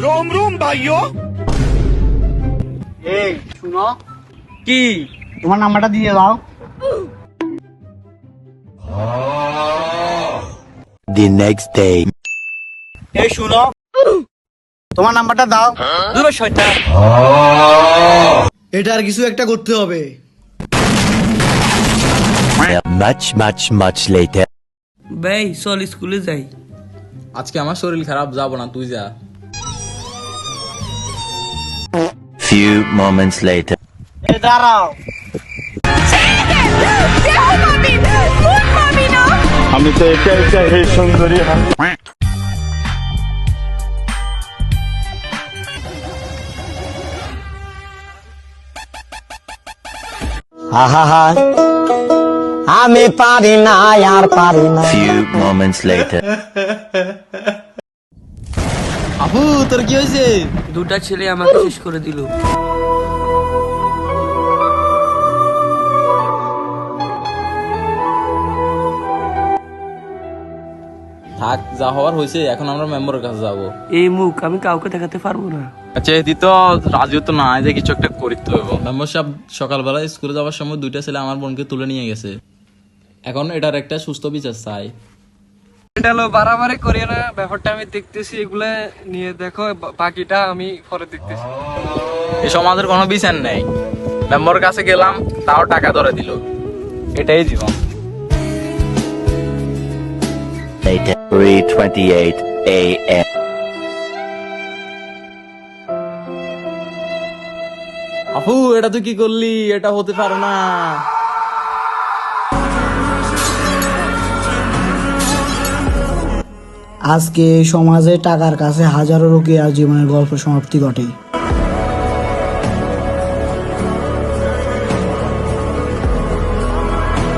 रोम रोम भाइयों। এই শুনো, কি? তোমার নাম্বারটা দিয়ে দাও। The next day. এই শুনো, তোমার নাম্বারটা দাও। দূর শয়তান। এটার কিছু একটা করতে হবে। Much later. ভাই চল স্কুলে যাই। আজকে আমার শরীর খারাপ, যাব না, তুই যা। Few moments later. এই দাঁড়াও, আমি তো এটাই চাই হে সুন্দরী। আহা আমি পারি না, আর পারি না। Few moments later. আপু তোর কি হয়েছে? দুটা ছেলে আমাকে শেষ করে দিল। থাক, যা হওয়ার হয়েছে, এখন আমরা মেম্বারের কাছে যাব। এই মুখ আমি কাউকে দেখাতে পারবো না। আচ্ছা এদি তো রাজু তো না, যে কিছু একটা করিতে হবে। মেম্বার সাহেব সকালবেলা স্কুলে যাওয়ার সময় দুইটা ছেলে আমার বোনকে তুলে নিয়ে গেছে। এখন এটার একটা সুস্থ বিচার চাই। এটা হলো বাড়াবাড়ি করিয়ে না, ব্যাপারটা আমি দেখতেছি, এগুলা নিয়ে দেখো, বাকিটা আমি পরে দেখতেছি। এই সমাজের কোনো বিচার নেই। মেম্বারের কাছে গেলাম, তাও টাকা ধরে দিল। এটাই জীবন। Later. 3:28 a.m. আপু এটা তুই কি করলি? এটা হতে পারে না। আজকে সমাজে টাকার কাছে হাজারো রোগী আর জীবনের গল্প সমাপ্তি ঘটে।